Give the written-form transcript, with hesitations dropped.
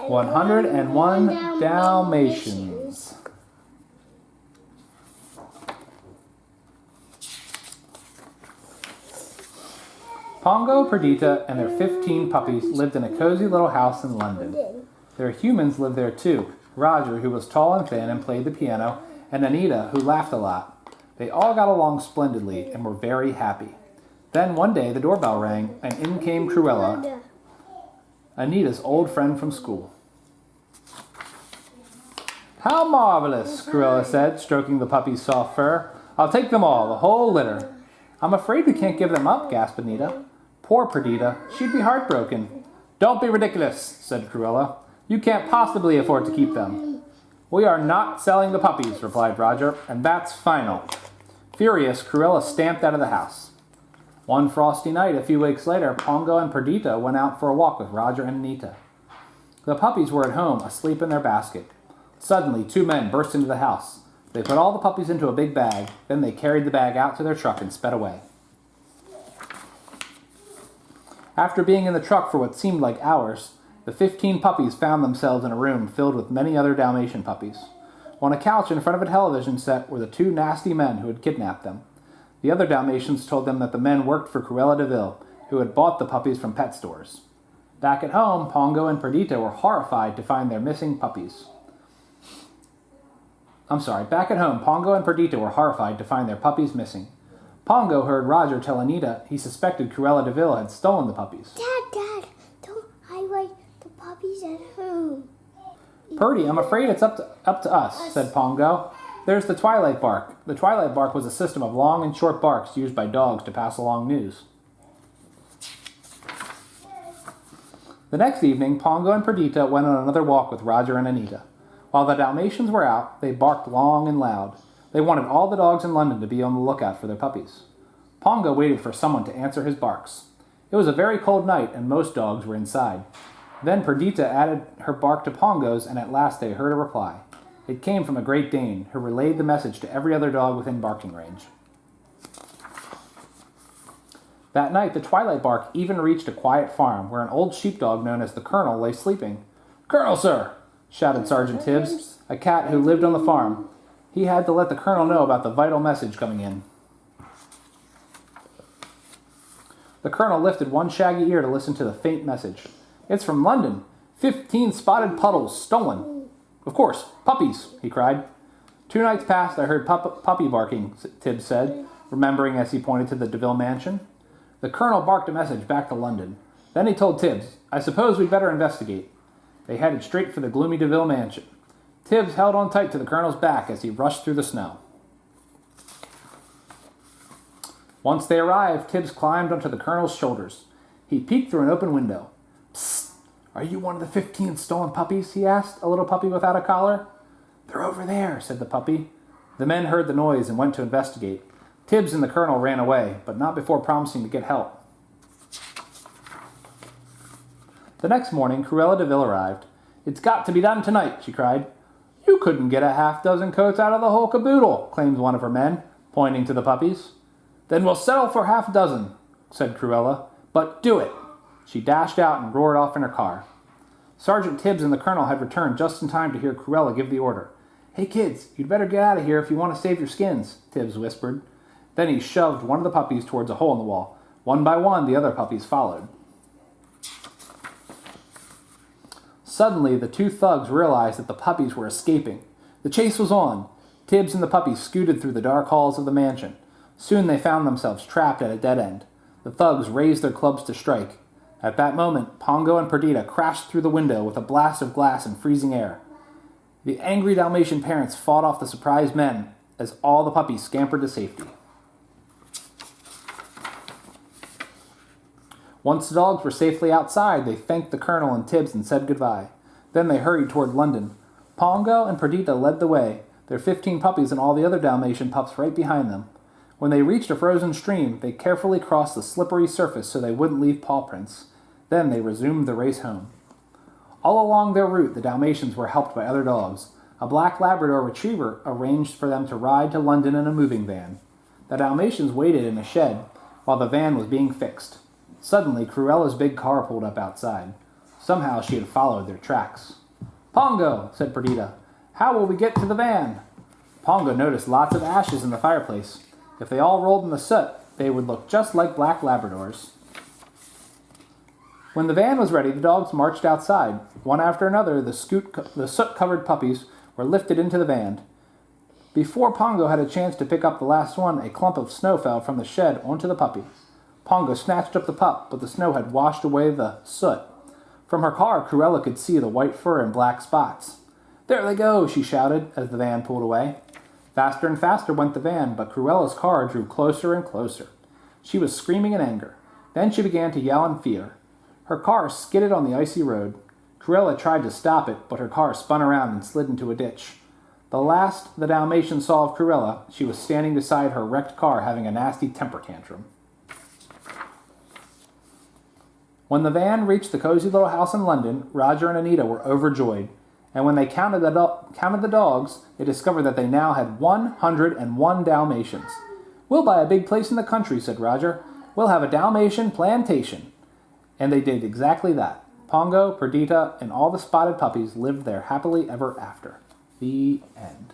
101 Dalmatians. Pongo, Perdita, and their 15 puppies lived in a cozy little house in London. Their humans lived there too. Roger, who was tall and thin and played the piano, and Anita, who laughed a lot. They all got along splendidly and were very happy. Then one day the doorbell rang, and in came Cruella, Anita's old friend from school. "How marvelous," Cruella said, stroking the puppy's soft fur. "I'll take them all, the whole litter." "I'm afraid we can't give them up," gasped Anita. Poor Perdita, she'd be heartbroken. "Don't be ridiculous," said Cruella. "You can't possibly afford to keep them." "We are not selling the puppies," replied Roger, "and that's final." Furious, Cruella stamped out of the house. One frosty night, a few weeks later, Pongo and Perdita went out for a walk with Roger and Anita. The puppies were at home, asleep in their basket. Suddenly, two men burst into the house. They put all the puppies into a big bag, then they carried the bag out to their truck and sped away. After being in the truck for what seemed like hours, the 15 puppies found themselves in a room filled with many other Dalmatian puppies. On a couch in front of a television set were the two nasty men who had kidnapped them. The other Dalmatians told them that the men worked for Cruella de Vil, who had bought the puppies from pet stores. Back at home, Pongo and Perdita were horrified to find their missing puppies. Back at home, Pongo and Perdita were horrified to find their puppies missing. Pongo heard Roger tell Anita he suspected Cruella de Vil had stolen the puppies. Dad, don't hide the puppies at home. "Purdy, I'm afraid it's up to us," said Pongo. "There's the twilight bark." The twilight bark was a system of long and short barks used by dogs to pass along news. The next evening, Pongo and Perdita went on another walk with Roger and Anita. While the Dalmatians were out, they barked long and loud. They wanted all the dogs in London to be on the lookout for their puppies. Pongo waited for someone to answer his barks. It was a very cold night, and most dogs were inside. Then Perdita added her bark to Pongo's, and at last they heard a reply. It came from a Great Dane, who relayed the message to every other dog within barking range. That night, the twilight bark even reached a quiet farm, where an old sheepdog known as the Colonel lay sleeping. "Colonel, sir!" shouted Sergeant Tibbs, a cat who lived on the farm. He had to let the Colonel know about the vital message coming in. The Colonel lifted one shaggy ear to listen to the faint message. "It's from London. 15 spotted puddles stolen. Of course, puppies," he cried. "2 nights past I heard puppy barking," Tibbs said, remembering as he pointed to the de Vil mansion. The Colonel barked a message back to London. Then he told Tibbs, "I suppose we'd better investigate." They headed straight for the gloomy de Vil mansion. Tibbs held on tight to the Colonel's back as he rushed through the snow. Once they arrived, Tibbs climbed onto the Colonel's shoulders. He peeked through an open window. "Psst! Are you one of the 15 stolen puppies?" he asked, a little puppy without a collar. "They're over there," said the puppy. The men heard the noise and went to investigate. Tibbs and the Colonel ran away, but not before promising to get help. The next morning, Cruella de Vil arrived. "It's got to be done tonight," she cried. "You couldn't get a half-dozen coats out of the whole caboodle," claimed one of her men, pointing to the puppies. "Then we'll settle for half a dozen," said Cruella. "But do it." She dashed out and roared off in her car. Sergeant Tibbs and the Colonel had returned just in time to hear Cruella give the order. "Hey kids, you'd better get out of here if you want to save your skins," Tibbs whispered. Then he shoved one of the puppies towards a hole in the wall. One by one, the other puppies followed. Suddenly, the two thugs realized that the puppies were escaping. The chase was on. Tibbs and the puppies scooted through the dark halls of the mansion. Soon they found themselves trapped at a dead end. The thugs raised their clubs to strike. At that moment, Pongo and Perdita crashed through the window with a blast of glass and freezing air. The angry Dalmatian parents fought off the surprised men as all the puppies scampered to safety. Once the dogs were safely outside, they thanked the Colonel and Tibbs and said goodbye. Then they hurried toward London. Pongo and Perdita led the way, their 15 puppies and all the other Dalmatian pups right behind them. When they reached a frozen stream, they carefully crossed the slippery surface so they wouldn't leave paw prints. Then they resumed the race home. All along their route, the Dalmatians were helped by other dogs. A black Labrador retriever arranged for them to ride to London in a moving van. The Dalmatians waited in a shed while the van was being fixed. Suddenly, Cruella's big car pulled up outside. Somehow she had followed their tracks. "Pongo," said Perdita, "how will we get to the van?" Pongo noticed lots of ashes in the fireplace. If they all rolled in the soot, they would look just like black Labradors. When the van was ready, the dogs marched outside. One after another, the soot-covered puppies were lifted into the van. Before Pongo had a chance to pick up the last one, a clump of snow fell from the shed onto the puppy. Pongo snatched up the pup, but the snow had washed away the soot. From her car, Cruella could see the white fur and black spots. "There they go," she shouted as the van pulled away. Faster and faster went the van, but Cruella's car drew closer and closer. She was screaming in anger. Then she began to yell in fear. Her car skidded on the icy road. Cruella tried to stop it, but her car spun around and slid into a ditch. The last the Dalmatians saw of Cruella, she was standing beside her wrecked car having a nasty temper tantrum. When the van reached the cozy little house in London, Roger and Anita were overjoyed. And when they counted the dogs, they discovered that they now had 101 Dalmatians. "We'll buy a big place in the country," said Roger. "We'll have a Dalmatian plantation." And they did exactly that. Pongo, Perdita, and all the spotted puppies lived there happily ever after. The end.